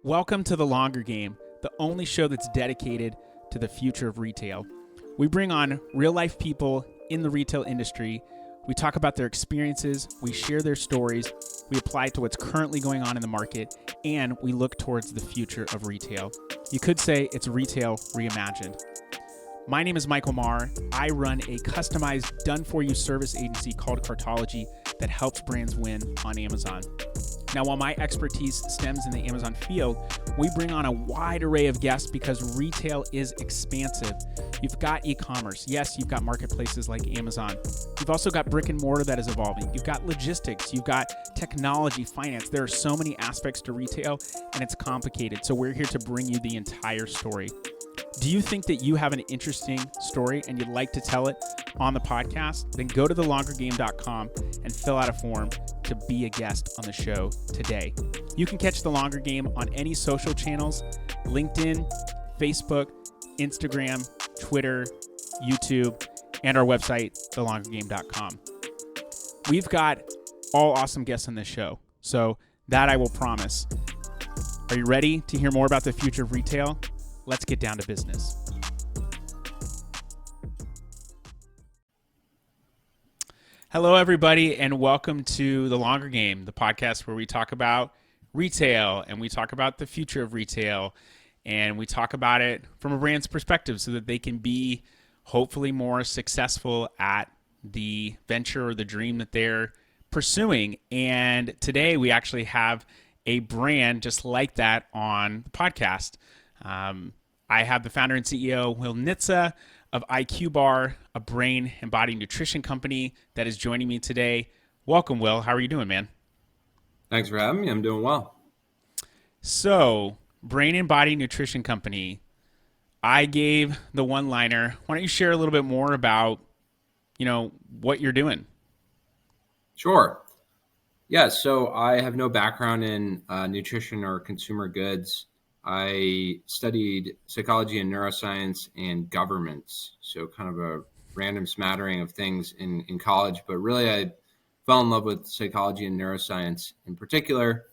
Welcome to The Longer Game, the only show that's dedicated to the future of retail. We bring on real-life people in the retail industry. We talk about their experiences, we share their stories, we apply it to what's currently going on in the market, and we look towards the future of retail. You could say it's Retail Reimagined. My name is Michael Marr. I run a customized, done-for-you service agency called Cartology that helps brands win on Amazon. Now, while my expertise stems in the Amazon field, we bring on a wide array of guests because retail is expansive. You've got e-commerce. Yes, you've got marketplaces like Amazon. You've also got brick and mortar that is evolving. You've got logistics. You've got technology, finance. There are so many aspects to retail, and it's complicated. So we're here to bring you the entire story. Do you think that you have an interesting story and you'd like to tell it on the podcast? Then go to thelongergame.com and fill out a form to be a guest on the show today. You can catch The Longer Game on any social channels: LinkedIn, Facebook, Instagram, Twitter, YouTube, and our website, thelongergame.com. We've got all awesome guests on this show, so that I will promise. Are you ready to hear more about the future of retail? Let's get down to business. Hello, everybody, and welcome to The Longer Game, the podcast where we talk about retail and we talk about the future of retail, and we talk about it from a brand's perspective so that they can be hopefully more successful at the venture or the dream that they're pursuing. And today we actually have a brand just like that on the podcast. I have the founder and CEO, Will Nitze of IQBAR, a brain and body nutrition company that is joining me today. Welcome, Will. How are you doing, man? Thanks for having me. I'm doing well. So, brain and body nutrition company, I gave the one-liner. Why don't you share a little bit more about, what you're doing? Sure. Yeah, so I have no background in nutrition or consumer goods. I studied psychology and neuroscience and governments, so kind of a random smattering of things in college. But really, I fell in love with psychology and neuroscience in particular.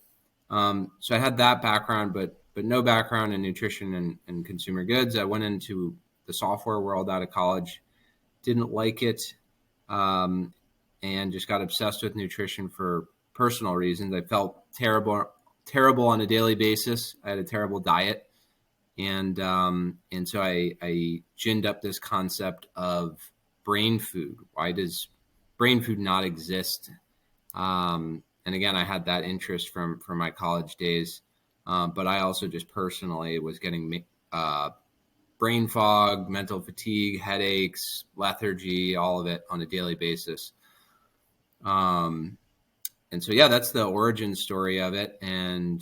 So I had that background, but no background in nutrition and consumer goods. I went into the software world out of college, didn't like it, and just got obsessed with nutrition for personal reasons. I felt terrible on a daily basis. I had a terrible diet. And so I ginned up this concept of brain food. Why does brain food not exist? And again, I had that interest from my college days. But I also just personally was getting brain fog, mental fatigue, headaches, lethargy, all of it on a daily basis. And so, yeah, that's the origin story of it, and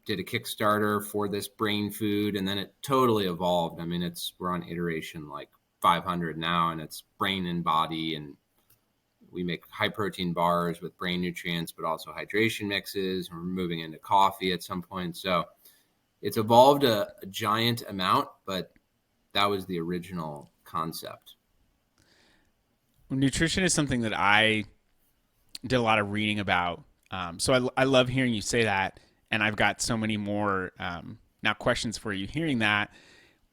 did a Kickstarter for this brain food, and then it totally evolved. I mean, we're on iteration like 500 now, and it's brain and body, and we make high protein bars with brain nutrients, but also hydration mixes, and we're moving into coffee at some point. So it's evolved a giant amount, but that was the original concept. Nutrition is something that I did a lot of reading about. So I love hearing you say that. And I've got so many more now questions for you hearing that.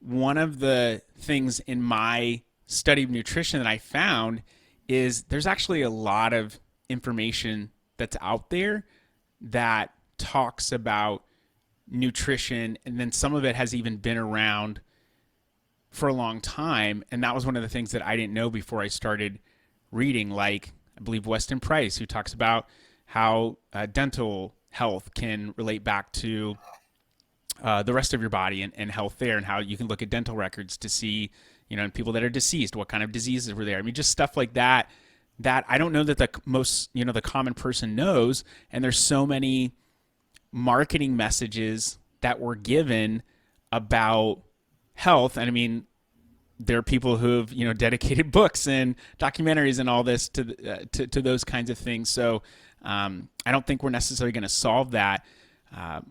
One of the things in my study of nutrition that I found is there's actually a lot of information that's out there that talks about nutrition. And then some of it has even been around for a long time. And that was one of the things that I didn't know before I started reading, like I believe Weston Price, who talks about how dental health can relate back to the rest of your body and health there, and how you can look at dental records to see, in people that are deceased, what kind of diseases were there. I mean, just stuff like that I don't know that the most, the common person knows. And there's so many marketing messages that were given about health. And I mean, there are people who have, dedicated books and documentaries and all this to those kinds of things. So I don't think we're necessarily going to solve that.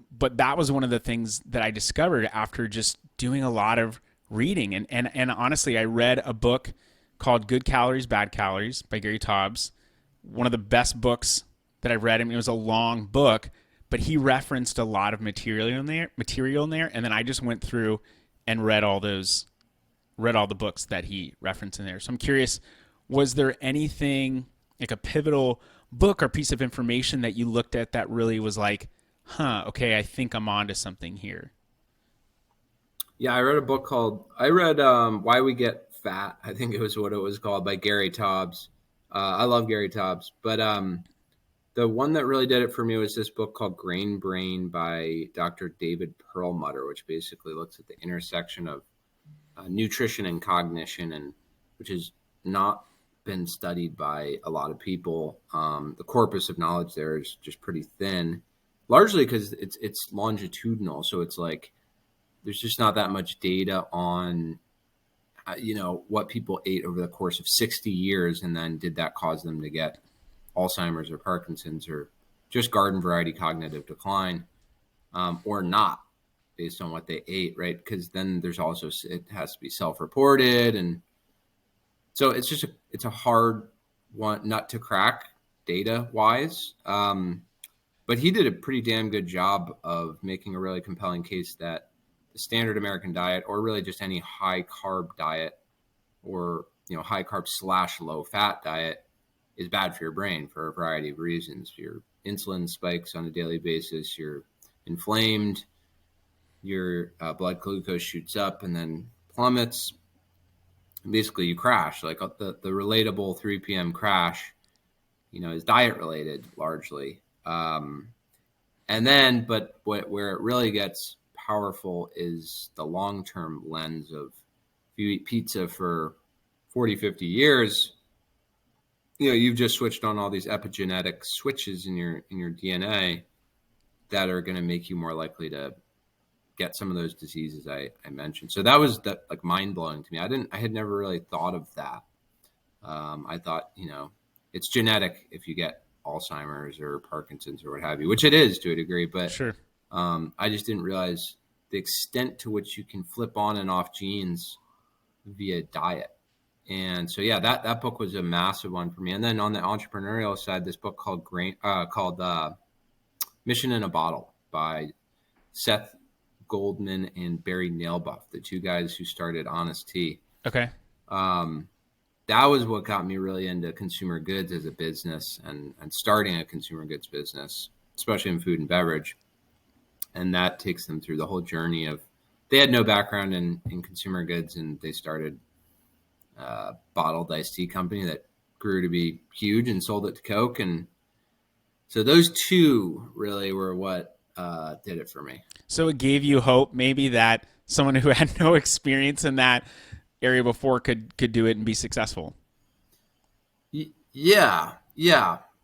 But that was one of the things that I discovered after just doing a lot of reading. And honestly, I read a book called Good Calories, Bad Calories by Gary Taubes. One of the best books that I read. I mean, it was a long book, but he referenced a lot of material in there, and then I just went through and read all the books that he referenced in there. So I'm curious, was there anything like a pivotal book or piece of information that you looked at that really was like, huh, okay, I think I'm onto something here? Yeah, I read a book called Why We Get Fat. I think it was what it was called, by Gary Taubes. I love Gary Taubes, but the one that really did it for me was this book called Grain Brain by Dr. David Perlmutter, which basically looks at the intersection of nutrition and cognition, and which has not been studied by a lot of people. The corpus of knowledge there is just pretty thin, largely because it's longitudinal. So it's like there's just not that much data on what people ate over the course of 60 years, and then did that cause them to get Alzheimer's or Parkinson's or just garden variety cognitive decline, or not, based on what they ate, right? Because then there's also, it has to be self-reported, and so it's a hard one nut to crack data wise. But he did a pretty damn good job of making a really compelling case that the standard American diet, or really just any high carb diet, or high carb / low fat diet, is bad for your brain for a variety of reasons. Your insulin spikes on a daily basis, you're inflamed, your blood glucose shoots up and then plummets. Basically, you crash. Like the relatable 3 p.m. crash, is diet related largely. But where it really gets powerful is the long-term lens of, if you eat pizza for 40, 50 years, you've just switched on all these epigenetic switches in your DNA that are going to make you more likely to get some of those diseases I mentioned. So that was like mind blowing to me. I had never really thought of that. I thought, it's genetic if you get Alzheimer's or Parkinson's or what have you, which it is to a degree, but Sure. I just didn't realize the extent to which you can flip on and off genes via diet. And so, yeah, that book was a massive one for me. And then on the entrepreneurial side, this book called Mission in a Bottle by Seth Goldman and Barry Nailbuff, the two guys who started Honest Tea. Okay. That was what got me really into consumer goods as a business, and starting a consumer goods business, especially in food and beverage. And that takes them through the whole journey of, they had no background in consumer goods, and they started a bottled iced tea company that grew to be huge and sold it to Coke. And so those two really were what did it for me. So it gave you hope maybe that someone who had no experience in that area before could do it and be successful. Yeah,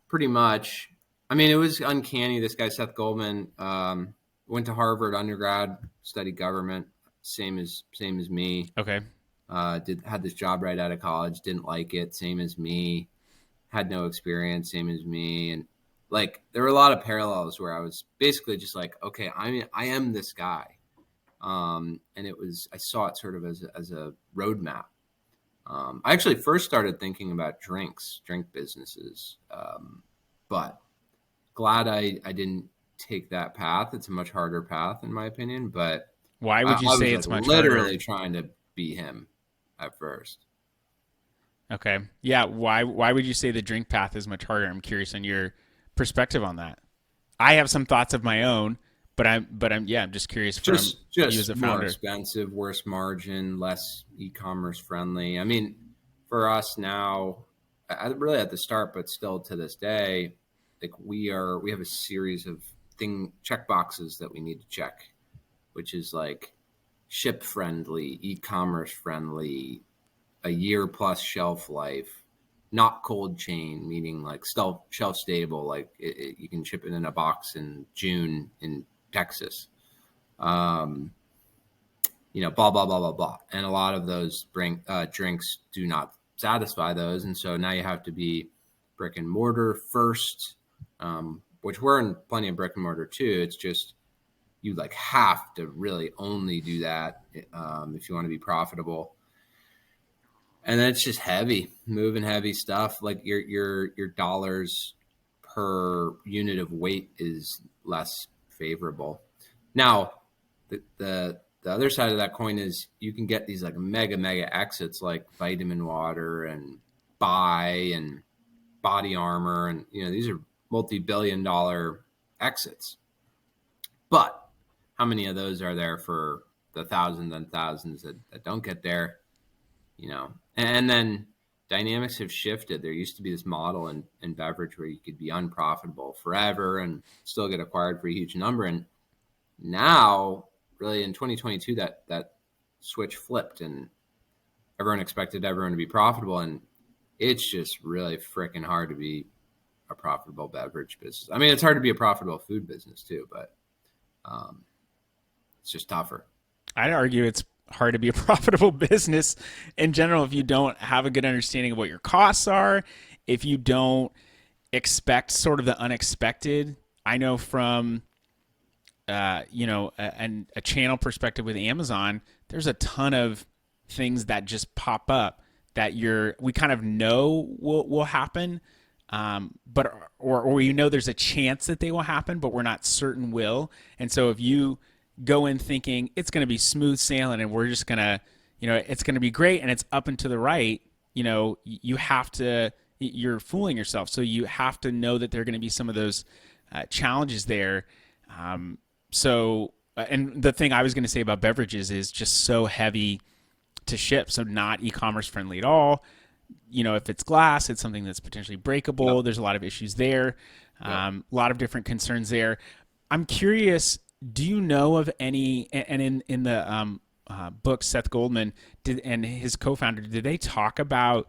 pretty much. I mean, it was uncanny. This guy, Seth Goldman, went to Harvard undergrad, studied government, same as me. Okay. Had this job right out of college, didn't like it, same as me. Had no experience, same as me. And like, there were a lot of parallels where I was basically just like, okay, I am this guy. And I saw it sort of as a roadmap. I actually first started thinking about drink businesses, but glad I didn't take that path. It's a much harder path, in my opinion. But why would you say it's much literally harder? trying to be him at first. Okay. Yeah. Why would you say the drink path is much harder? I'm curious on your perspective on that. I have some thoughts of my own, but I'm just curious from you as a more founder. Expensive, worse margin, less e-commerce friendly. I mean, for us now, really at the start, but still to this day, like we have a series of check boxes that we need to check, which is like ship friendly, e-commerce friendly, a year plus shelf life, not cold chain, meaning like shelf stable, like you can ship it in a box in June in Texas. Blah, blah, blah, blah, blah. And a lot of those drinks do not satisfy those. And so now you have to be brick and mortar first, which we're in plenty of brick and mortar too. It's just, you like have to really only do that if you want to be profitable. And then it's just moving heavy stuff. Like your dollars per unit of weight is less favorable. Now, the other side of that coin is you can get these like mega exits like Vitamin Water and Buy and Body Armor, and these are multi-billion-dollar exits. But how many of those are there for the thousands and thousands that don't get there? And then dynamics have shifted. There used to be this model in beverage where you could be unprofitable forever and still get acquired for a huge number. And now, really in 2022, that switch flipped, and everyone expected everyone to be profitable. And it's just really freaking hard to be a profitable beverage business. I mean, it's hard to be a profitable food business too, but it's just tougher. I'd argue it's hard to be a profitable business in general if you don't have a good understanding of what your costs are, if you don't expect sort of the unexpected. I know from a channel perspective with Amazon, there's a ton of things that just pop up that we kind of know will happen, but there's a chance that they will happen, but we're not certain will. And so if you go in thinking it's going to be smooth sailing and we're just going to, it's going to be great and it's up and to the right, you're fooling yourself. So you have to know that there are going to be some of those challenges there. And the thing I was going to say about beverages is just so heavy to ship. So not e-commerce friendly at all. If it's glass, it's something that's potentially breakable. Yep. There's a lot of issues there. Yep. A lot of different concerns there. I'm curious, do you know of any, and in the book, Seth Goldman and his co-founder, did they talk about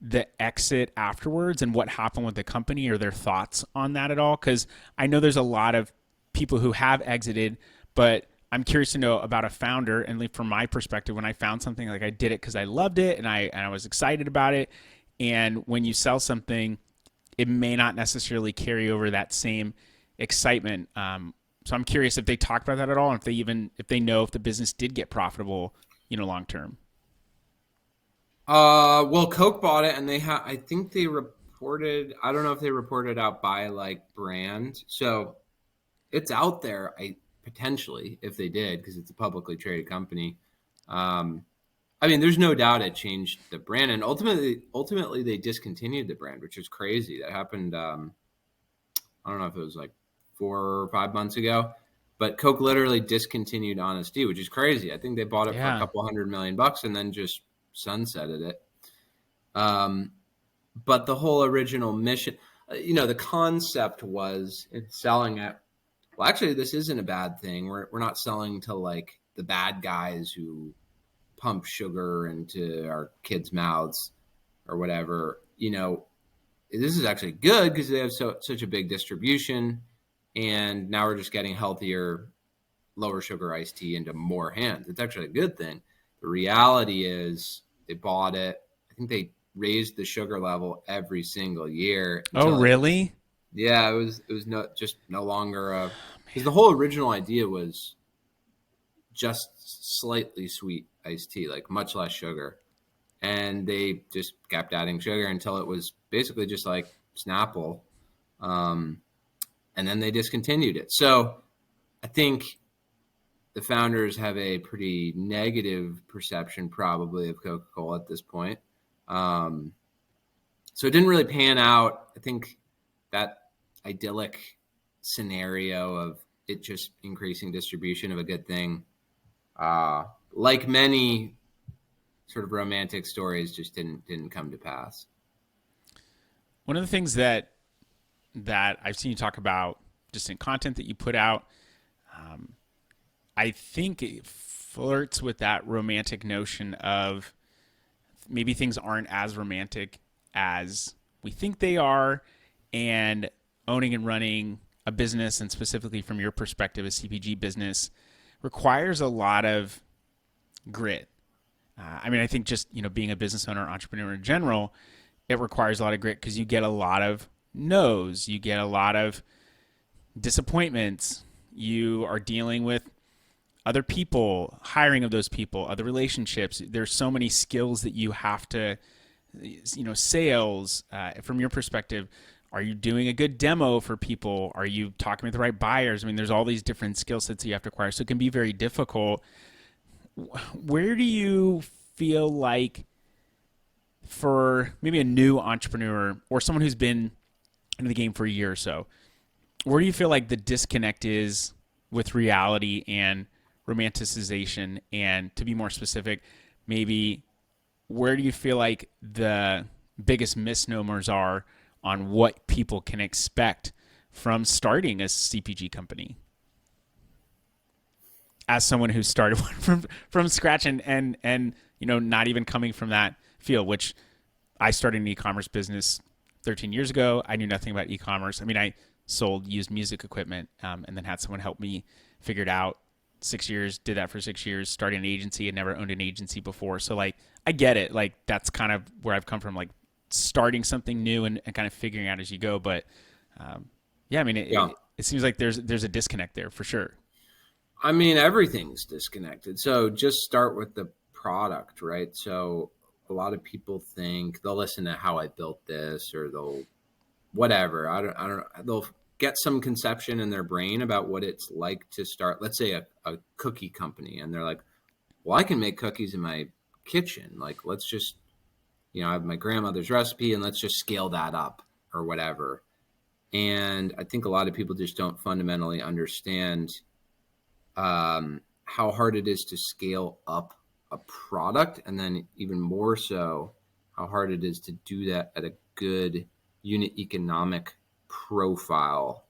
the exit afterwards and what happened with the company, or their thoughts on that at all? Because I know there's a lot of people who have exited, but I'm curious to know about a founder. And from my perspective, when I found something, like I did it because I loved it and I was excited about it. And when you sell something, it may not necessarily carry over that same excitement. So I'm curious if they talked about that at all, and if they know if the business did get profitable, long term. Well, Coke bought it, and I think they reported. I don't know if they reported out by like brand, so it's out there. Potentially, if they did, because it's a publicly traded company. I mean, there's no doubt it changed the brand, and ultimately they discontinued the brand, which is crazy. That happened. I don't know if it was like 4 or 5 months ago, but Coke literally discontinued Honest Tea, which is crazy. I think they bought it for a couple $100 million and then just sunsetted it. But the whole original mission, the concept was it's selling it. Well, actually, this isn't a bad thing. We're not selling to like the bad guys who pump sugar into our kids' mouths or whatever. This is actually good because they have such a big distribution, and now we're just getting healthier, lower sugar iced tea into more hands. It's actually a good thing. The reality is they bought it. I think they raised the sugar level every single year. Oh, really? Yeah, it was no longer because the whole original idea was just slightly sweet iced tea, like much less sugar, and they just kept adding sugar until it was basically just like Snapple, and then they discontinued it. So I think the founders have a pretty negative perception probably of Coca-Cola at this point. So it didn't really pan out. I think that idyllic scenario of it just increasing distribution of a good thing, like many sort of romantic stories, just didn't come to pass. One of the things that I've seen you talk about just in content that you put out, I think it flirts with that romantic notion of maybe things aren't as romantic as we think they are, and owning and running a business, and specifically from your perspective, a CPG business, requires a lot of grit. I think just, being a business owner, entrepreneur in general, it requires a lot of grit because you get a lot of no's, you get a lot of disappointments, you are dealing with other people, hiring of those people, other relationships. There's so many skills that you have to, sales, from your perspective, Are you doing a good demo for people? Are you talking with the right buyers? I mean, there's all these different skill sets that you have to acquire. So it can be very difficult. Where do you feel like for maybe a new entrepreneur or someone who's been in the game for a year or so, where do you feel like the disconnect is with reality and romanticization? And to be more specific, maybe where do you feel like the biggest misnomers are on what people can expect from starting a CPG company? As someone who started one from scratch and not even coming from that field, which I started an e-commerce business 13 years ago. I knew nothing about e-commerce. I mean, I sold used music equipment, and then had someone help me figure it out. 6 years, did that for 6 years, started an agency and never owned an agency before. So like, I get it. Like that's kind of where I've come from, like starting something new and kind of figuring out as you go. But yeah, I mean, Yeah. it seems like there's a disconnect there for sure. I mean, everything's disconnected. So just start with the product, right? So a lot of people think they'll listen to how I built this, or they'll whatever. I don't know. They'll get some conception in their brain about what it's like to start, let's say a cookie company. And they're like, well, I can make cookies in my kitchen. Like, let's just, I have my grandmother's recipe and let's just scale that up or whatever. And I think a lot of people just don't fundamentally understand how hard it is to scale up a product, and then even more so, how hard it is to do that at a good unit economic profile,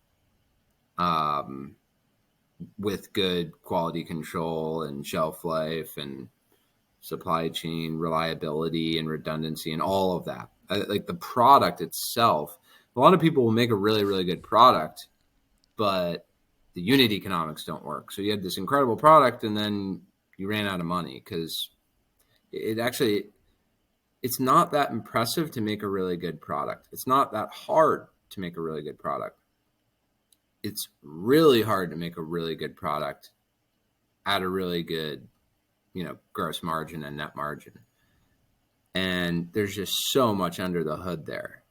with good quality control and shelf life and supply chain reliability and redundancy and all of that. Like the product itself, a lot of people will make a really, really good product, but the unit economics don't work. So you had this incredible product and then you ran out of money because it's not that impressive to make a really good product. It's not that hard to make a really good product. It's really hard to make a really good product at a really good, gross margin and net margin. And there's just so much under the hood there.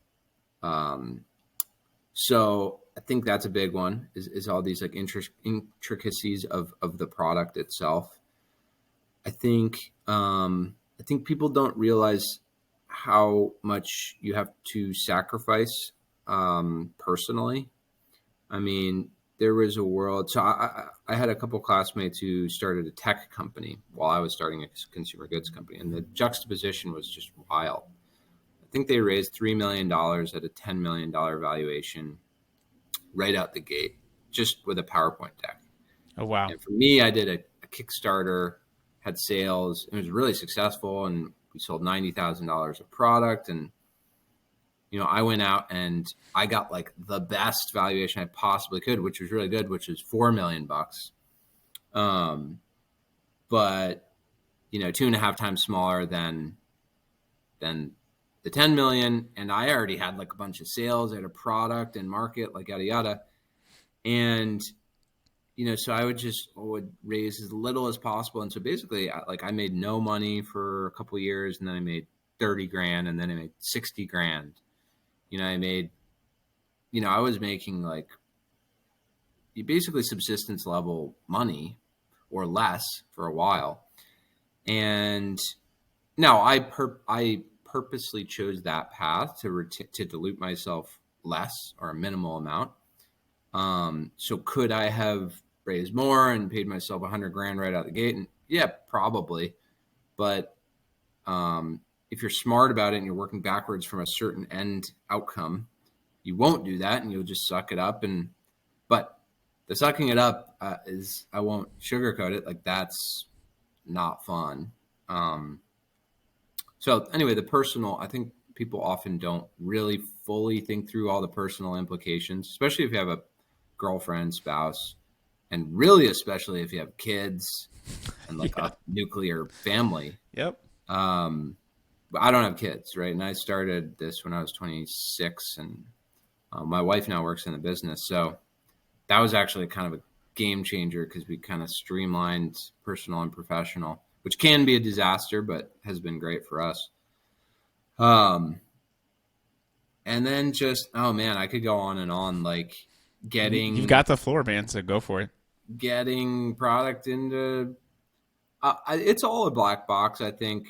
So I think that's a big one is all these like intricacies of the product itself. I think people don't realize how much you have to sacrifice personally. I mean, there was a world. So I had a couple classmates who started a tech company while I was starting a consumer goods company, and the juxtaposition was just wild. I think they raised $3 million at a $10 million valuation right out the gate, just with a PowerPoint deck. Oh, wow. And for me, I did a Kickstarter, had sales. It was really successful, and we sold $90,000 of product. And, I went out and I got like the best valuation I possibly could, which was really good, which was $4 million. But, 2.5 times smaller than the 10 million. And I already had like a bunch of sales. I had a product and market, like yada, yada. And, so I would raise as little as possible. And so basically I made no money for a couple of years, and then I made 30 grand, and then I made 60 grand. I was making like basically subsistence level money or less for a while. And now I purposely chose that path to dilute myself less or a minimal amount. So could I have raised more and paid myself 100 grand right out the gate? And yeah, probably. But if you're smart about it and you're working backwards from a certain end outcome, you won't do that, and you'll just suck it up. But the sucking it up is, I won't sugarcoat it, like that's not fun. So anyway, the personal, I think people often don't really fully think through all the personal implications, especially if you have a girlfriend, spouse, and really especially if you have kids and like a nuclear family. Yep. But I don't have kids, right? And I started this when I was 26, and my wife now works in the business. So that was actually kind of a game changer, because we kind of streamlined personal and professional, which can be a disaster, but has been great for us. And then just, oh man, I could go on and on, like You've getting got the floor, man, so go for it. getting product into it's all a black box, I think,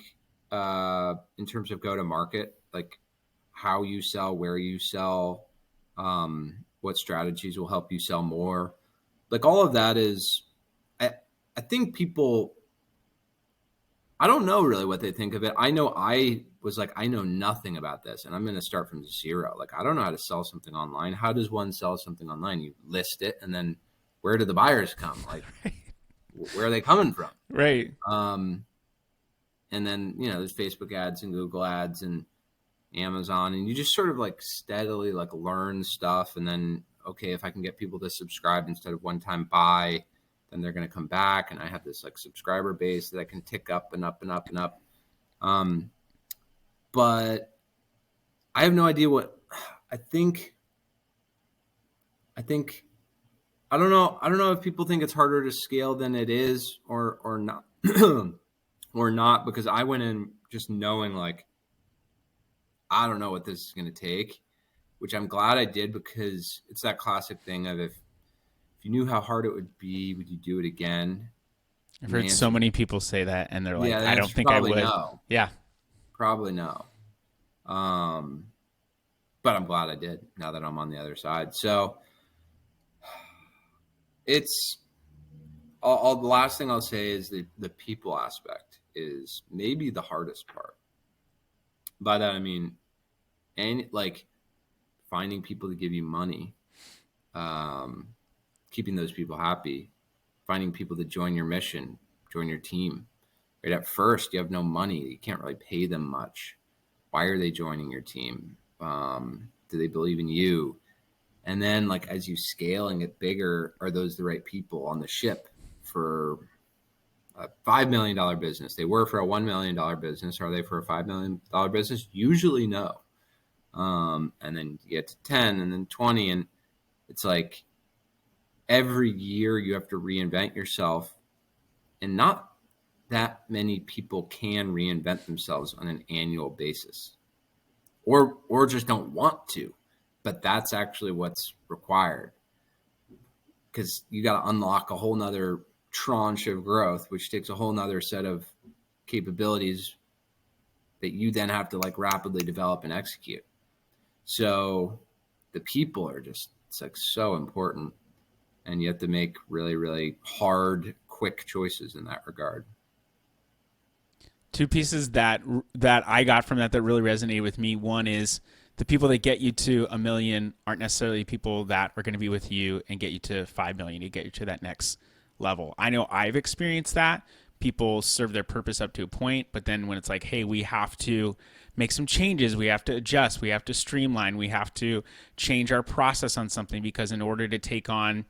in terms of go to market, like how you sell, where you sell, what strategies will help you sell more. Like all of that is, I think people, I don't know really what they think of it. I know I was like, I know nothing about this and I'm going to start from zero. Like, I don't know how to sell something online. How does one sell something online? You list it and then where do the buyers come? Like, where are they coming from? Right. Um, and then, there's Facebook ads and Google ads and Amazon, and you just sort of like steadily like learn stuff. And then, okay, if I can get people to subscribe instead of one time buy, then they're going to come back. And I have this like subscriber base that I can tick up and up and up and up. But I have no idea what I think. I don't know. I don't know if people think it's harder to scale than it is or not or not, because I went in just knowing like, I don't know what this is going to take, which I'm glad I did, because it's that classic thing of if you knew how hard it would be, would you do it again? I've And the heard so answer, many people say that, and they're yeah, like, the I don't answer is think I probably would. no. Yeah. Probably no. But I'm glad I did now that I'm on the other side. So it's all the last thing I'll say is the people aspect is maybe the hardest part. By that I mean, and like finding people to give you money, um, keeping those people happy, finding people to join your mission, join your team. Right at first, you have no money. You can't really pay them much. Why are they joining your team? Do they believe in you? And then, like, as you scale and get bigger, are those the right people on the ship for a $5 million business? They were for a $1 million business. Are they for a $5 million business? Usually, no. And then you get to 10 and then 20. And it's like every year you have to reinvent yourself. And not that many people can reinvent themselves on an annual basis, or just don't want to. But that's actually what's required, because you got to unlock a whole nother tranche of growth, which takes a whole nother set of capabilities that you then have to like rapidly develop and execute. So the people are just, it's like so important, and you have to make really, really hard, quick choices in that regard. Two pieces that I got from that really resonated with me. One is the people that get you to 1 million aren't necessarily people that are going to be with you and get you to 5 million to get you to that next level. I know I've experienced that. People serve their purpose up to a point, but then when it's like, hey, we have to make some changes, we have to adjust, we have to streamline, we have to change our process on something, because in order to take on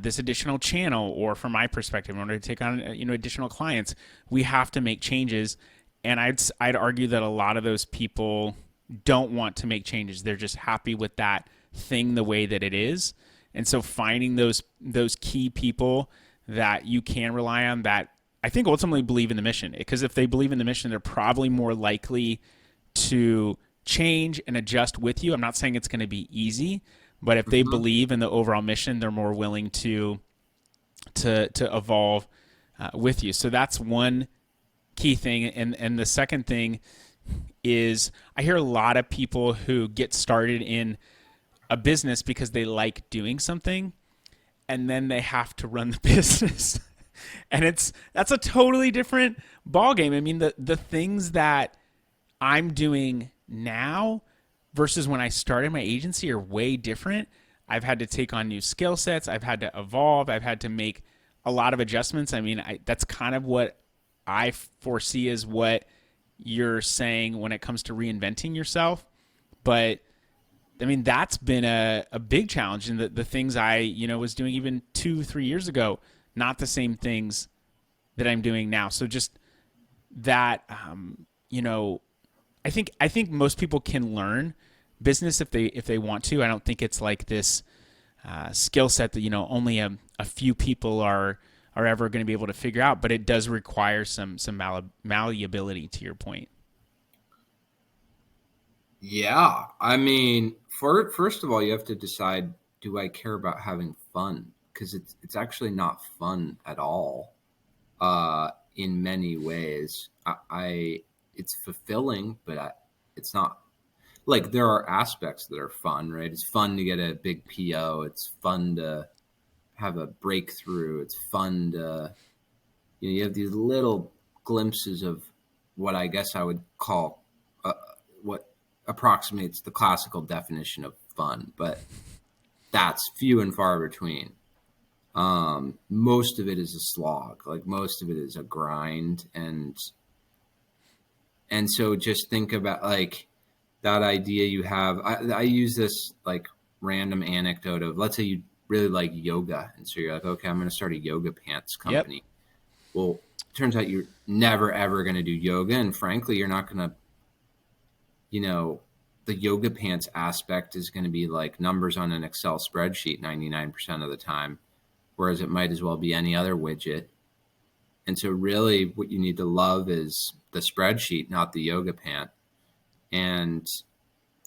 this additional channel, or from my perspective, in order to take on additional clients, we have to make changes. And I'd argue that a lot of those people don't want to make changes. They're just happy with that thing the way that it is. And so finding those key people that you can rely on, that I think ultimately believe in the mission, because if they believe in the mission, they're probably more likely to change and adjust with you. I'm not saying it's going to be easy, but if they Mm-hmm. believe in the overall mission, they're more willing to evolve with you. So that's one key thing. And the second thing is, I hear a lot of people who get started in a business because they like doing something, and then they have to run the business. And that's a totally different ballgame. I mean, the things that I'm doing now versus when I started my agency are way different. I've had to take on new skill sets. I've had to evolve. I've had to make a lot of adjustments. I mean, that's kind of what I foresee as what you're saying when it comes to reinventing yourself. But I mean, that's been a big challenge. And the things I, was doing even 2-3 years ago, not the same things that I'm doing now. So just that, I think most people can learn business if they want to. I don't think it's like this skill set that only a few people are ever going to be able to figure out. But it does require some malleability, to your point. Yeah. I mean, first of all, you have to decide, do I care about having fun? Because it's actually not fun at all. In many ways, it's fulfilling, but it's not like there are aspects that are fun, right? It's fun to get a big PO. It's fun to have a breakthrough. It's fun to, you have these little glimpses of what I guess I would call what approximates the classical definition of fun, but that's few and far between. Most of it is a slog. Like most of it is a grind, and so just think about like that idea you have. I use this like random anecdote of, let's say you really like yoga, and so you're like, okay, I'm going to start a yoga pants Yep. company. Well, turns out you're never ever going to do yoga, and frankly, you're not going to, you know, the yoga pants aspect is going to be like numbers on an Excel spreadsheet 99% of the time, whereas it might as well be any other widget. And so, really, what you need to love is the spreadsheet, not the yoga pant. And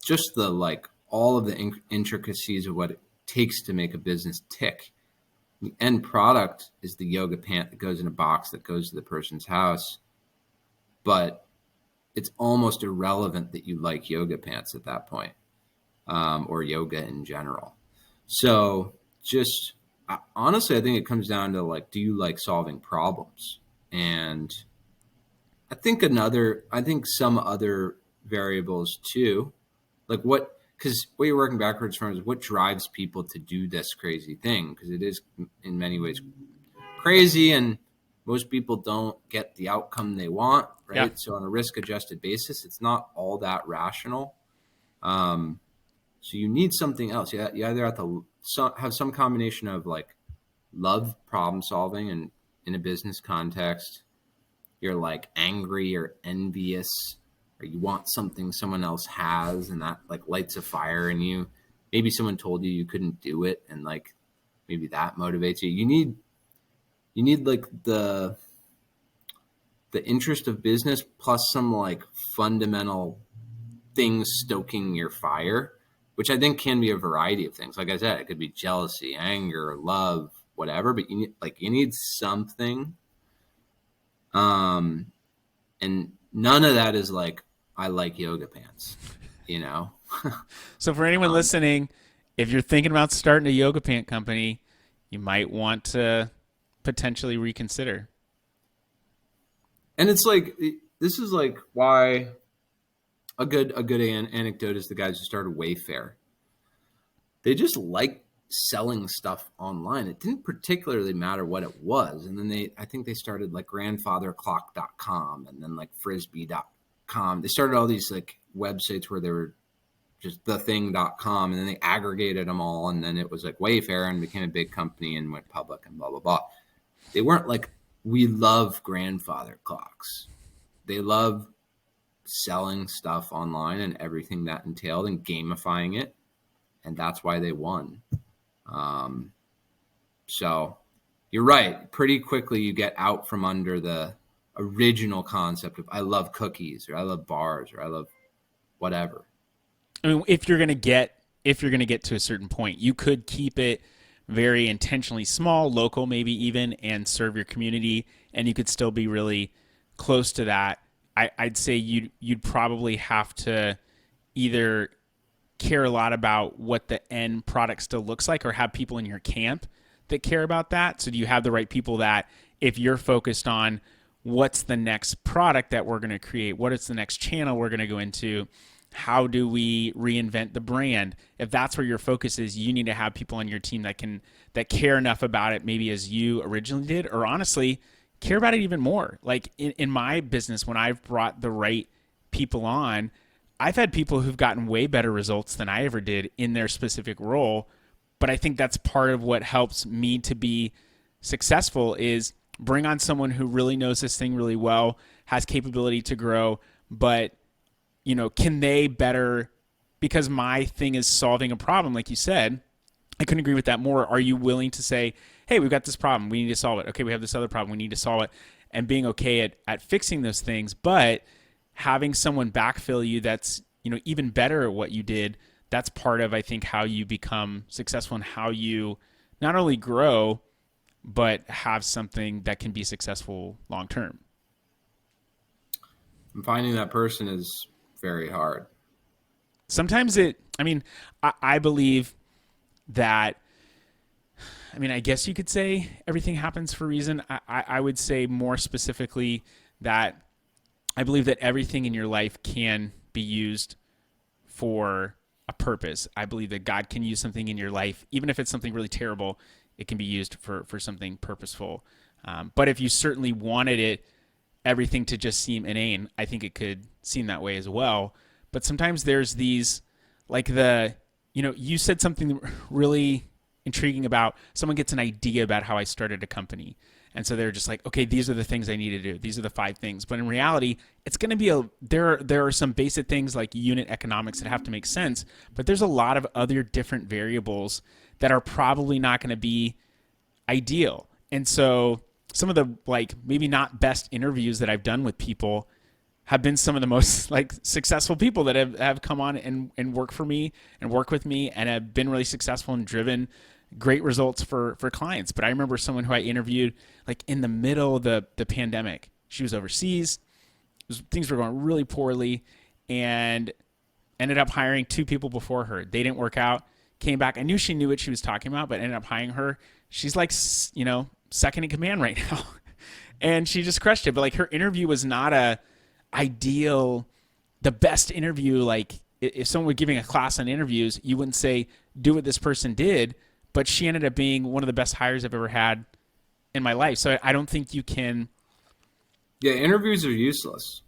just the like all of the intricacies of what it takes to make a business tick. The end product is the yoga pant that goes in a box that goes to the person's house. But it's almost irrelevant that you like yoga pants at that point, or yoga in general. So just honestly, I think it comes down to like, do you like solving problems? And I think some other variables too, like because what you're working backwards from is what drives people to do this crazy thing, because it is in many ways crazy, and most people don't get the outcome they want, Yeah. right? So on a risk adjusted basis, it's not all that rational. Um, so you need something else. You either have to have some combination of like love problem solving, and in a business context, you're like angry or envious, or you want something someone else has, and that like lights a fire in you. Maybe someone told you you couldn't do it, and like maybe that motivates you. You need like the interest of business plus some like fundamental things stoking your fire, which I think can be a variety of things. Like I said, it could be jealousy, anger, love, whatever, but you need something. Um and none of that is like, I like yoga pants, you know. So for anyone um listening, if you're thinking about starting a yoga pant company, you might want to potentially reconsider. and it's like, this is like why a good anecdote is the guys who started Wayfair. They just like selling stuff online. It didn't particularly matter what it was. And then I think they started like grandfatherclock.com, and then like frisbee.com. They started all these like websites where they were just thething.com, and then they aggregated them all. And then it was like Wayfair and became a big company and went public and blah, blah, blah. They weren't like, we love grandfather clocks. They love selling stuff online and everything that entailed, and gamifying it. And that's why they won. Um, so you're right. Pretty quickly, you get out from under the original concept of, I love cookies, or I love bars, or I love whatever. I mean, if you're going to get to a certain point, you could keep it very intentionally small, local, maybe even, and serve your community, and you could still be really close to that. I'd say you'd probably have to either care a lot about what the end product still looks like, or have people in your camp that care about that. So do you have the right people that, if you're focused on what's the next product that we're going to create, what is the next channel we're going to go into, how do we reinvent the brand, if that's where your focus is, you need to have people on your team that care enough about it, maybe as you originally did, or honestly care about it even more. Like in my business, when I've brought the right people on, I've had people who've gotten way better results than I ever did in their specific role. But I think that's part of what helps me to be successful, is bring on someone who really knows this thing really well, has capability to grow, but can they better, because my thing is solving a problem, like you said. I couldn't agree with that more. Are you willing to say, hey, we've got this problem, we need to solve it. Okay, we have this other problem, we need to solve it. And being okay at fixing those things, but having someone backfill you that's even better at what you did, that's part of, I think, how you become successful and how you not only grow, but have something that can be successful long term. And finding that person is very hard. Sometimes I believe that, I guess you could say everything happens for a reason. I would say more specifically that I believe that everything in your life can be used for a purpose. I believe that God can use something in your life, even if it's something really terrible, it can be used for something purposeful. But if you certainly wanted everything to just seem inane, I think it could seem that way as well. But sometimes there's these, like you said something really intriguing about someone gets an idea about how I started a company. And so they're just like, okay, these are the things I need to do. These are the 5 things. But in reality, it's going to be there are some basic things like unit economics that have to make sense. But there's a lot of other different variables that are probably not going to be ideal. And so some of the maybe not best interviews that I've done with people have been some of the most successful people that have come on and work for me and work with me and have been really successful and driven great results for clients. But I remember someone who I interviewed in the middle of the pandemic. She was overseas. Things were going really poorly and ended up hiring 2 people before her. They didn't work out, came back. I knew she knew what she was talking about, but ended up hiring her. She's second in command right now. And she just crushed it. But her interview was not the best interview. If someone were giving a class on interviews, you wouldn't say, do what this person did. But she ended up being one of the best hires I've ever had in my life. So I don't think you can. Yeah, interviews are useless.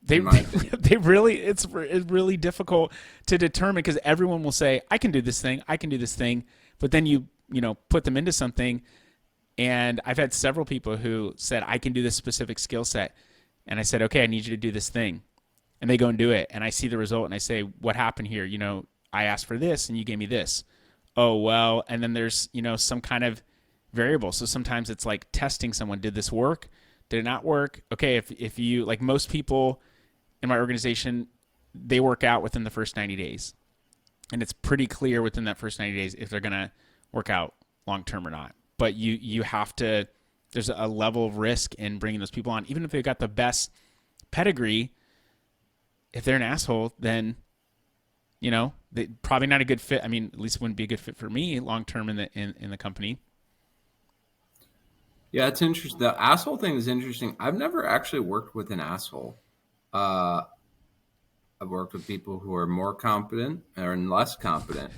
It's really difficult to determine because everyone will say, I can do this thing. But then you put them into something. And I've had several people who said, I can do this specific skill set. And I said, okay, I need you to do this thing. And they go and do it. And I see the result and I say, what happened here? I asked for this and you gave me this. Oh, well, and then there's, some kind of variable. So sometimes it's like testing someone. Did this work? Did it not work? Okay, if you, most people in my organization, they work out within the first 90 days. And it's pretty clear within that first 90 days if they're going to work out long term or not. But you have to, there's a level of risk in bringing those people on. Even if they've got the best pedigree, if they're an asshole, then they probably not a good fit. At least it wouldn't be a good fit for me long term in the company. Yeah, it's interesting. The asshole thing is interesting. I've never actually worked with an asshole. I've worked with people who are more competent or less competent.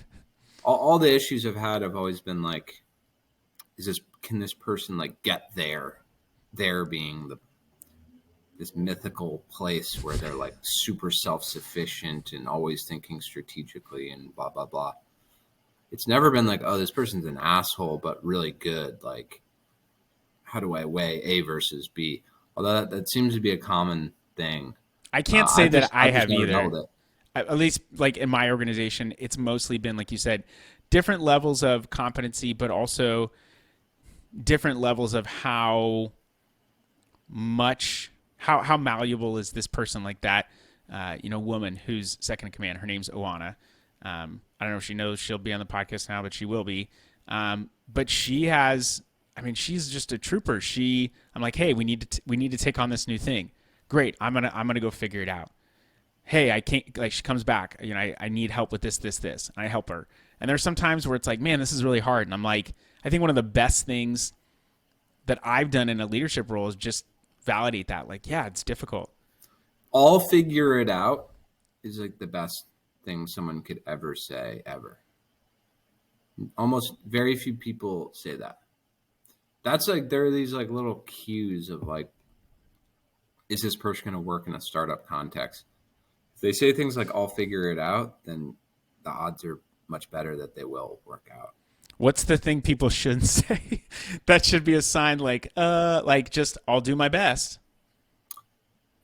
All the issues I've had have always been can this person get there being this mythical place where they're super self-sufficient and always thinking strategically and blah, blah, blah. It's never been oh, this person's an asshole, but really good. How do I weigh A versus B? Although that seems to be a common thing. I can't say that I have either. At least in my organization, it's mostly been, like you said, different levels of competency, but also different levels of how malleable is this person, like that woman who's second in command. Her name's Oana. I don't know if she knows she'll be on the podcast now, but she will be. But she has, she's just a trooper. I'm like, hey, we need to take on this new thing. Great. I'm gonna go figure it out. Hey, I can't, she comes back, I need help with this, and I help her. And there's some times where it's like, man, this is really hard. And I'm like, I think one of the best things that I've done in a leadership role is just validate that. Yeah, it's difficult. I'll figure it out is the best thing someone could ever say, ever. Almost very few people say that. That's there are these little cues of is this person going to work in a startup context? If they say things I'll figure it out, then the odds are much better that they will work out. What's the thing people shouldn't say? That should be a sign just I'll do my best.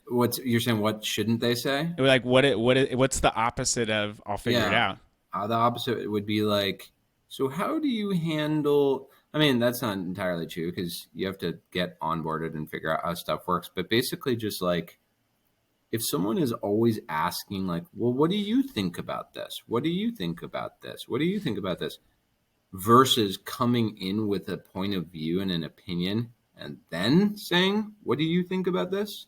You're saying what shouldn't they say? What's the opposite of I'll figure it out? The opposite would be so how do you handle, that's not entirely true because you have to get onboarded and figure out how stuff works. But basically just if someone is always asking like, well, what do you think about this? What do you think about this? What do you think about this? Versus coming in with a point of view and an opinion and then saying, what do you think about this?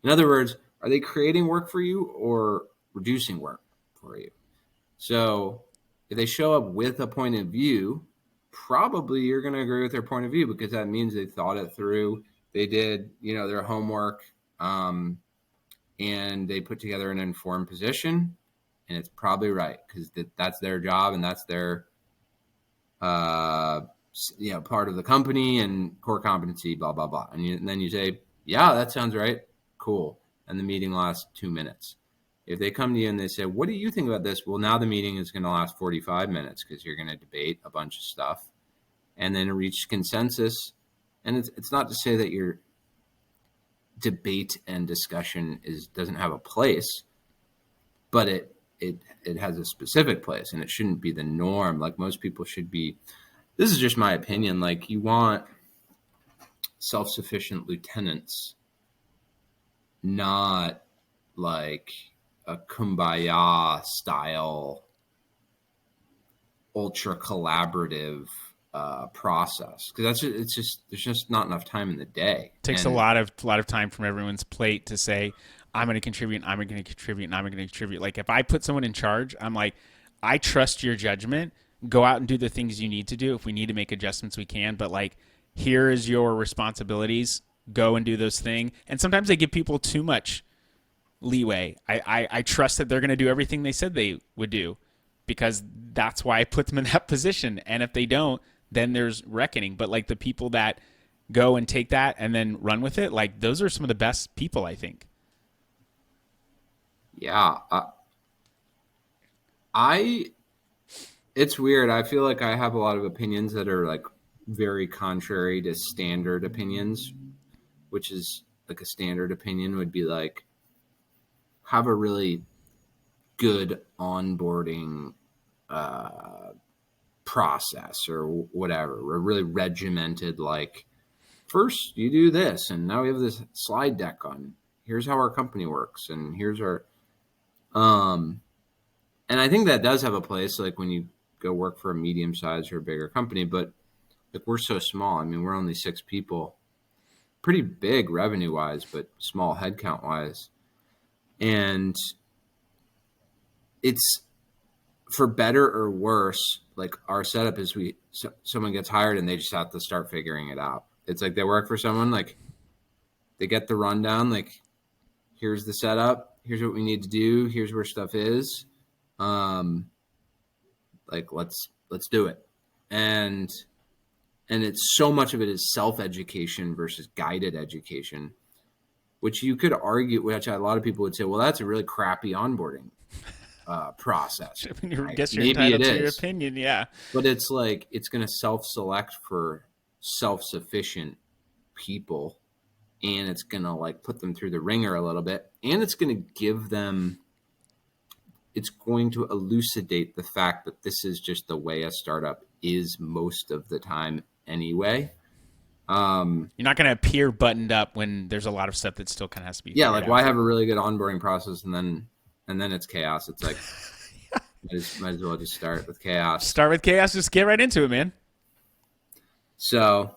In other words, are they creating work for you or reducing work for you? So if they show up with a point of view, probably you're going to agree with their point of view, because that means they thought it through. They did, their homework, and they put together an informed position, and it's probably right, because that's their job and that's their, part of the company and core competency, blah, blah, blah. And then you say, yeah, that sounds right. Cool. And the meeting lasts 2 minutes. If they come to you and they say, what do you think about this? Well, now the meeting is going to last 45 minutes, because you're going to debate a bunch of stuff and then reach consensus. And it's not to say that your debate and discussion doesn't have a place, but it has a specific place, and it shouldn't be the norm. Like, most people should be, this is just my opinion, like, you want self-sufficient lieutenants, not like a kumbaya style, ultra collaborative process, because there's just not enough time in the day. It takes a lot of time from everyone's plate to say, I'm going to contribute, I'm going to contribute, and I'm going to contribute. Like, if I put someone in charge, I'm like, I trust your judgment. Go out and do the things you need to do. If we need to make adjustments, we can. But like, here is your responsibilities. Go and do those things. And sometimes they give people too much leeway. I trust that they're going to do everything they said they would do, because that's why I put them in that position. And if they don't, then there's reckoning. But like, the people that go and take that and then run with it, like, those are some of the best people, I think. Yeah. It's weird. I feel like I have a lot of opinions that are like very contrary to standard opinions, which is like, a standard opinion would be like, have a really good onboarding process or whatever, a really regimented, like, first you do this, and now we have this slide deck on, here's how our company works, and here's our and I think that does have a place, like when you go work for a medium-sized or a bigger company. But like, we're so small. I mean, we're only 6 people, pretty big revenue-wise, but small headcount-wise. And it's, for better or worse, like, our setup is someone gets hired and they just have to start figuring it out. It's like they work for someone, like, they get the rundown, like, here's the setup, here's what we need to do, here's where stuff is. Like, let's do it. And it's, so much of it is self-education versus guided education, which you could argue, which a lot of people would say, well, that's a really crappy onboarding process. I mean, I guess you're entitled to your opinion, yeah. But it's like, it's going to self-select for self-sufficient people, and it's going to like put them through the ringer a little bit, and it's going to give them, it's going to elucidate the fact that this is just the way a startup is most of the time anyway. You're not going to appear buttoned up when there's a lot of stuff that still kind of has to be like out. Why have a really good onboarding process and then it's chaos? It's like, might as well just start with chaos. Start with chaos. Just get right into it, man. So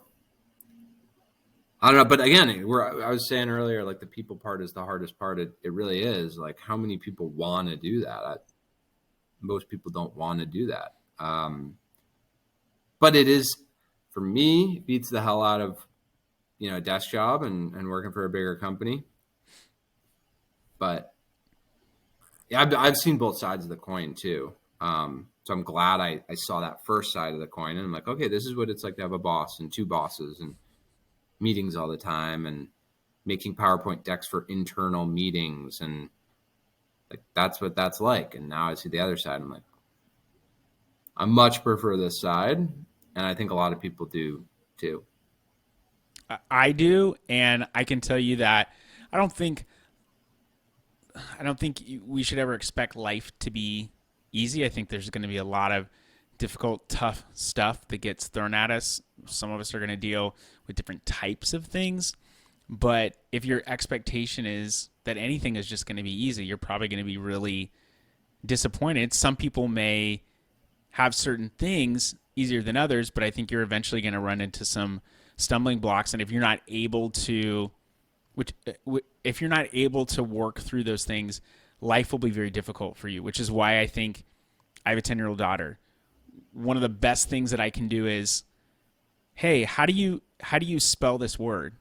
I don't know, but again, I was saying earlier, like, the people part is the hardest part. It really is. Like, how many people want to do that? Most people don't want to do that. But it is, for me, beats the hell out of, a desk job and working for a bigger company. But yeah, I've seen both sides of the coin too. So I'm glad I saw that first side of the coin, and I'm like, okay, this is what it's like to have a boss and 2 bosses and meetings all the time and making PowerPoint decks for internal meetings, and like, that's what that's like. And now I see the other side. I'm like, I much prefer this side, and I think a lot of people do too. I do, and I can tell you that I don't think we should ever expect life to be easy. I think there's going to be a lot of difficult, tough stuff that gets thrown at us. Some of us are going to deal with different types of things. But if your expectation is that anything is just going to be easy. You're probably going to be really disappointed. Some people may have certain things easier than others, but I think you're eventually going to run into some stumbling blocks. And if you're not able to, if you're not able to work through those things, life will be very difficult for you, which is why I think I have a 10-year-old daughter. One of the best things that I can do is, hey, how do you spell this word?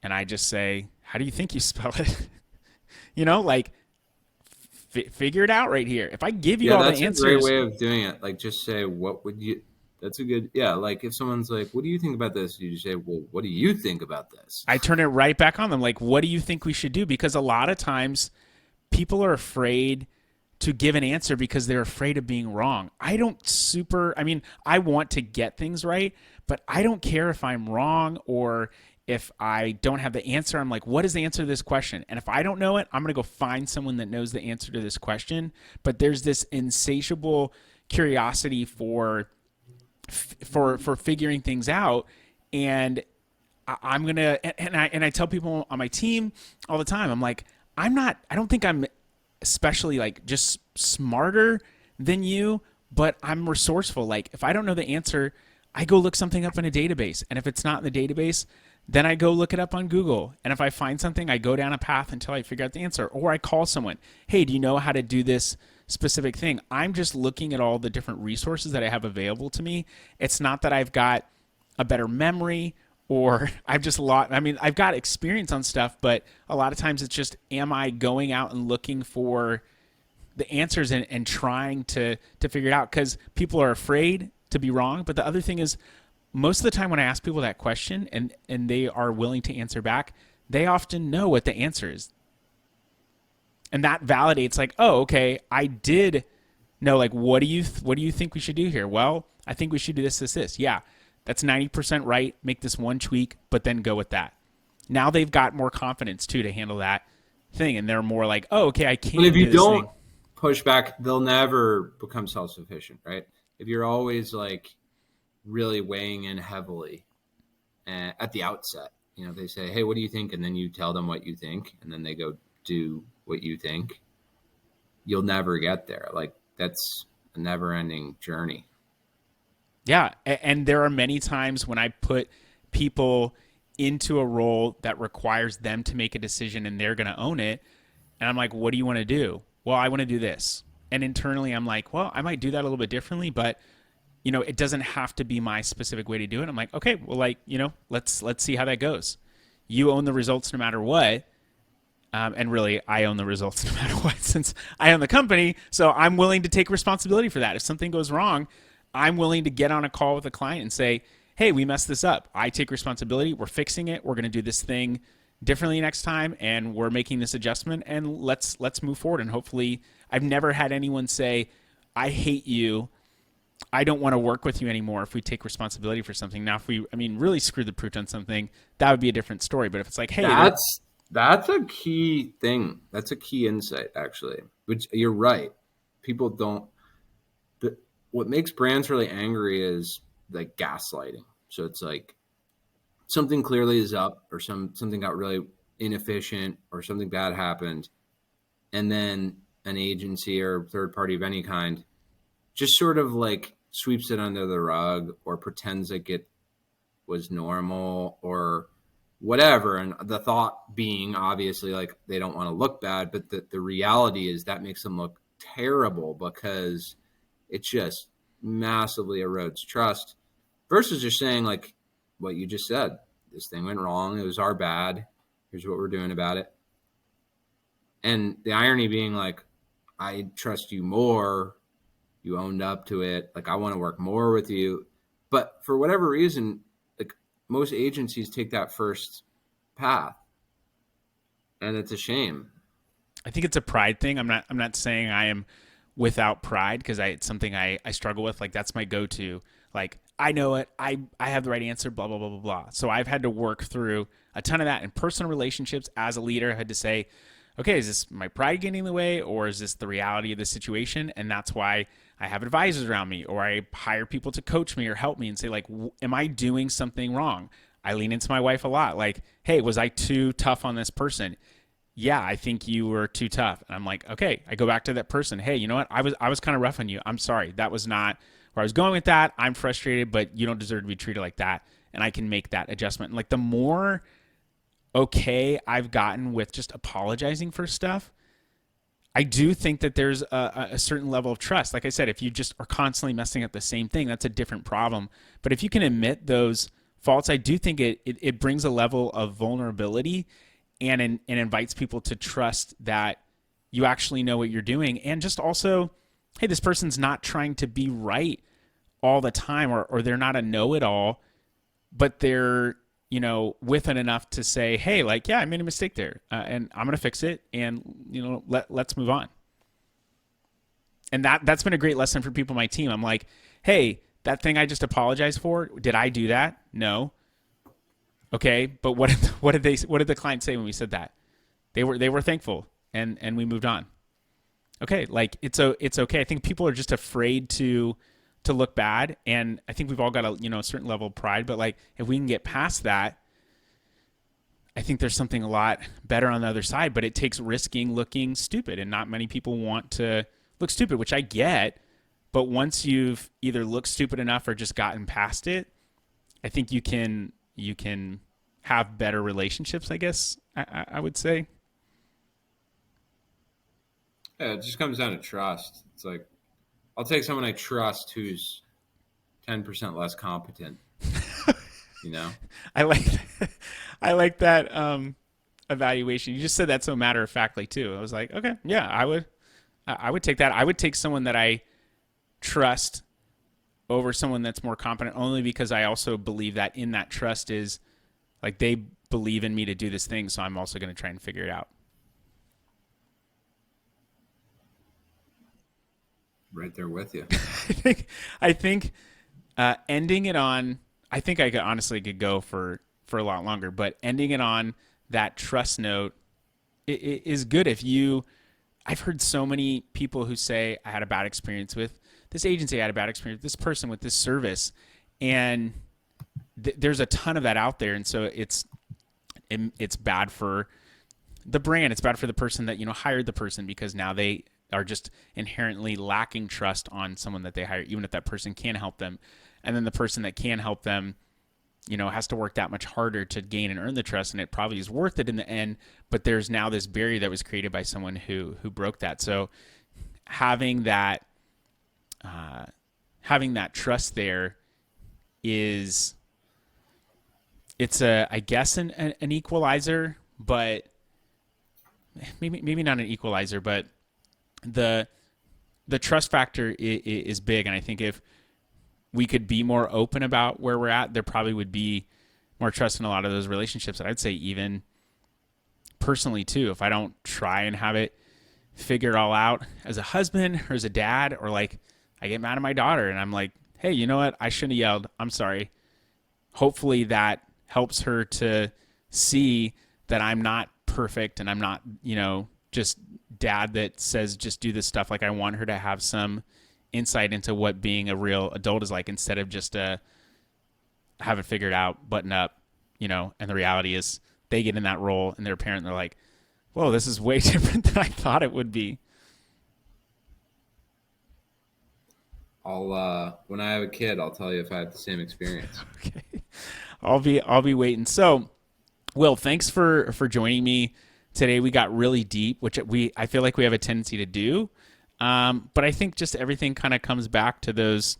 And I just say, how do you think you spell it? Like, figure it out right here. If I give you all the answers. That's a great way of doing it. Like, just say, what would you, that's a good, yeah. Like if someone's like, what do you think about this? You just say, well, what do you think about this? I turn it right back on them. Like, what do you think we should do? Because a lot of times people are afraid to give an answer because they're afraid of being wrong. I want to get things right, but I don't care if I'm wrong or if I don't have the answer. I'm like, what is the answer to this question? And if I don't know it, I'm going to go find someone that knows the answer to this question. But there's this insatiable curiosity for figuring things out. And I'm going to, and I tell people on my team all the time, I'm like, I don't think I'm especially like just smarter than you, but I'm resourceful. Like if I don't know the answer, I go look something up in a database. And if it's not in the database, then I go look it up on Google. And if I find something, I go down a path until I figure out the answer. Or I call someone, hey, do you know how to do this specific thing? I'm just looking at all the different resources that I have available to me. It's not that I've got a better memory or I've got experience on stuff, but a lot of times it's just, am I going out and looking for the answers and trying to figure it out? Because people are afraid to be wrong. But the other thing is, most of the time when I ask people that question and they are willing to answer back, they often know what the answer is. And that validates like, oh, okay, I did know, like, what do you think we should do here? Well, I think we should do this. Yeah, that's 90% right. Make this one tweak, but then go with that. Now they've got more confidence too to handle that thing. And they're more like, oh, okay, I can do this thing. But if you don't push back, they'll never become self-sufficient, right? If you're always like really weighing in heavily at the outset, they say, hey, what do you think? And then you tell them what you think, and then they go do what you think. You'll never get there. Like that's a never-ending journey. Yeah, and there are many times when I put people into a role that requires them to make a decision and they're going to own it. And I'm like, what do you want to do? Well, I want to do this. And internally, I'm like, well, I might do that a little bit differently, but it doesn't have to be my specific way to do it. I'm like, okay, well, let's see how that goes. You own the results no matter what. And really, I own the results no matter what, since I own the company. So I'm willing to take responsibility for that. If something goes wrong, I'm willing to get on a call with a client and say, hey, we messed this up. I take responsibility. We're fixing it. We're going to do this thing differently next time. And we're making this adjustment, and let's move forward. And hopefully, I've never had anyone say, I hate you. I don't want to work with you anymore if we take responsibility for something. Now, if we, really screw the pooch on something, that would be a different story. But if it's like, hey, that's a key thing. That's a key insight, actually, which you're right. People don't. What makes brands really angry is like gaslighting. So it's like something clearly is up, or something got really inefficient, or something bad happened. And then an agency or third party of any kind just sort of like sweeps it under the rug or pretends like it was normal or whatever. And the thought being obviously like they don't want to look bad, but the reality is that makes them look terrible because it just massively erodes trust versus just saying like what you just said, this thing went wrong. It was our bad. Here's what we're doing about it. And the irony being like, I trust you more. You owned up to it. Like, I want to work more with you. But for whatever reason, like most agencies take that first path. And it's a shame. I think it's a pride thing. I'm not saying I am without pride, because it's something I struggle with. Like, that's my go-to. Like, I know it. I have the right answer, blah, blah, blah, blah, blah. So I've had to work through a ton of that in personal relationships. As a leader, I had to say, okay, is this my pride getting in the way, or is this the reality of the situation? And that's why I have advisors around me, or I hire people to coach me or help me and say, like, am I doing something wrong? I lean into my wife a lot. Like, hey, was I too tough on this person? yeah, I think you were too tough. And I'm like, okay, I go back to that person. Hey, you know what? I was kind of rough on you. I'm sorry. That was not where I was going with that. I'm frustrated, but you don't deserve to be treated like that. And I can make that adjustment. And like the more okay I've gotten with just apologizing for stuff, I do think that there's a certain level of trust. Like I said, if you just are constantly messing up the same thing, that's a different problem. But if you can admit those faults, I do think it brings a level of vulnerability and invites people to trust that you actually know what you're doing. And just also, hey, this person's not trying to be right all the time, or they're not a know-it-all, but they're, with it enough to say, hey, like, yeah, I made a mistake there, and I'm going to fix it, and, let's move on. And that's been a great lesson for people on my team. I'm like, hey, that thing I just apologized for, did I do that? No. Okay, but what did the client say when we said that? They were thankful, and we moved on. Okay, like it's okay. I think people are just afraid to look bad, and I think we've all got a certain level of pride. But like if we can get past that, I think there's something a lot better on the other side. But it takes risking looking stupid, and not many people want to look stupid, which I get. But once you've either looked stupid enough or just gotten past it, I think you can have better relationships, I guess I would say. Yeah, it just comes down to trust. It's like I'll take someone I trust who's 10% less competent. You know, I like I like that evaluation. You just said that so matter of factly too. I was like, okay, yeah, I would take that. I would take someone that I trust over someone that's more competent, only because I also believe that in that trust is like they believe in me to do this thing, so I'm also going to try and figure it out. right there with you. I think ending it on. I think I could go for a lot longer, but ending it on that trust note is good. If you, I've heard so many people who say I had a bad experience with this agency, I had a bad experience with this person, with this service, and there's a ton of that out there, and so it's bad for the brand. It's bad for the person that hired the person, because now they are just inherently lacking trust on someone that they hire, even if that person can help them. And then the person that can help them, has to work that much harder to gain and earn the trust, and it probably is worth it in the end. But there's now this barrier that was created by someone who broke that. So having that trust there is, it's I guess an equalizer, but maybe not an equalizer, but the trust factor is big. And I think if we could be more open about where we're at, there probably would be more trust in a lot of those relationships. And I'd say even personally too, if I don't try and have it figure it all out as a husband or as a dad, or like I get mad at my daughter and I'm like, hey, you know what? I shouldn't have yelled. I'm sorry. Hopefully that helps her to see that I'm not perfect, and I'm not, just dad that says just do this stuff. Like I want her to have some insight into what being a real adult is like, instead of just have it figured out, button up, and the reality is they get in that role and they're a parent and they're like, whoa, this is way different than I thought it would be. I'll when I have a kid, I'll tell you if I have the same experience. Okay. I'll be waiting. So, Will, thanks for joining me today. We got really deep, which I feel like we have a tendency to do. But I think just everything kind of comes back to those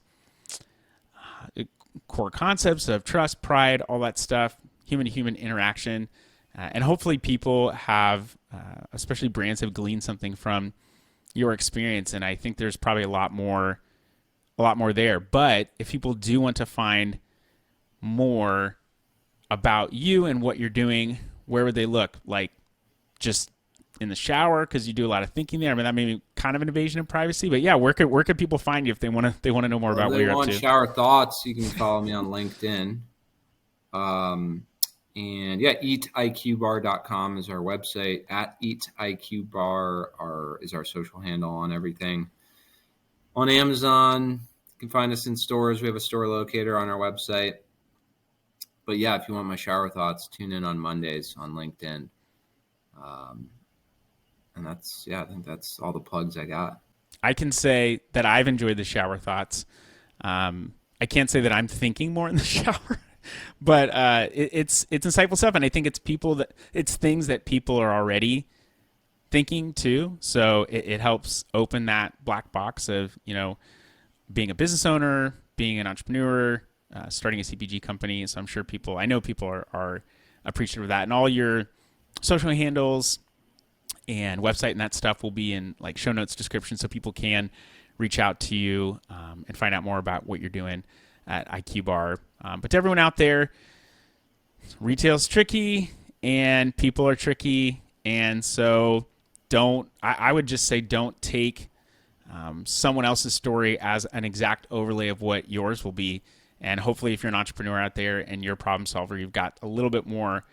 core concepts of trust, pride, all that stuff, human-to-human interaction. And hopefully people have, especially brands, have gleaned something from your experience. And I think there's probably a lot more there. But if people do want to find more about you and what you're doing, where would they look? Like just in the shower, because you do a lot of thinking there. I mean, that may be kind of an invasion of privacy, but yeah, where could people find you if they want to know more about what you're up to? Shower thoughts, you can follow me on LinkedIn. And yeah, eatiqbar.com is our website. At eatiqbar is our social handle on everything. On Amazon, you can find us in stores. We have a store locator on our website. But yeah, if you want my shower thoughts, tune in on Mondays on LinkedIn. And I think that's all the plugs I got. I can say that I've enjoyed the shower thoughts. I can't say that I'm thinking more in the shower, but it's insightful stuff, and I think it's things that people are already thinking too. So it helps open that black box of being a business owner, being an entrepreneur, starting a CPG company. So I'm sure I know people are appreciative of that, and all your social handles and website and that stuff will be in like show notes description, so people can reach out to you and find out more about what you're doing at IQBAR. But to everyone out there, retail's tricky and people are tricky, and so I would just say don't take someone else's story as an exact overlay of what yours will be. And hopefully, if you're an entrepreneur out there and you're a problem solver, you've got a little bit more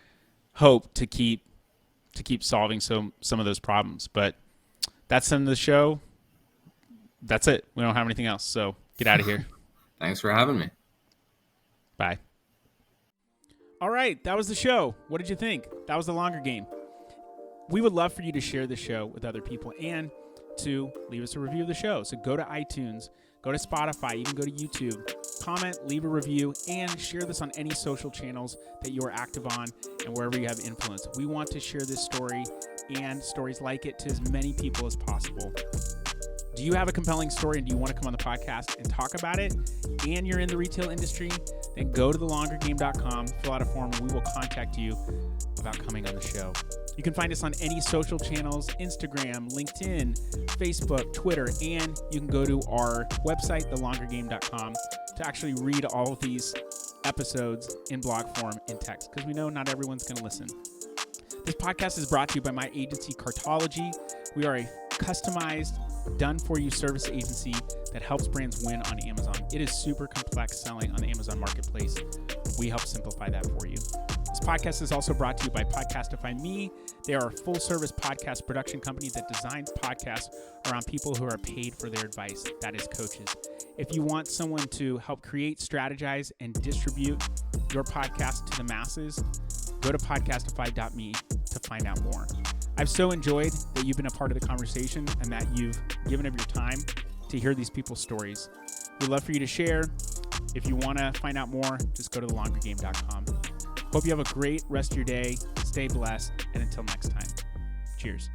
hope to keep solving some of those problems. But that's the end of the show. That's it. We don't have anything else. So get out of here. Thanks for having me. Bye. All right. That was the show. What did you think? That was the longer game. We would love for you to share the show with other people and to leave us a review of the show. So go to iTunes, go to Spotify, you can go to YouTube, comment, leave a review, and share this on any social channels that you are active on and wherever you have influence. We want to share this story and stories like it to as many people as possible. Do you have a compelling story and do you want to come on the podcast and talk about it, and you're in the retail industry? Then go to thelongergame.com, fill out a form, and we will contact you about coming on the show. You can find us on any social channels, Instagram, LinkedIn, Facebook, Twitter, and you can go to our website, thelongergame.com, to actually read all of these episodes in blog form in text, because we know not everyone's going to listen. This podcast is brought to you by my agency, Cartology. We are a customized, done-for-you service agency that helps brands win on Amazon. It is super complex selling on the Amazon Marketplace. We help simplify that for you. This podcast is also brought to you by Podcastify Me. They are a full-service podcast production company that designs podcasts around people who are paid for their advice. That is coaches. If you want someone to help create, strategize, and distribute your podcast to the masses, go to podcastify.me to find out more. I've so enjoyed that you've been a part of the conversation and that you've given of your time to hear these people's stories. We'd love for you to share. If you want to find out more, just go to thelongergame.com. Hope you have a great rest of your day. Stay blessed. And until next time, cheers.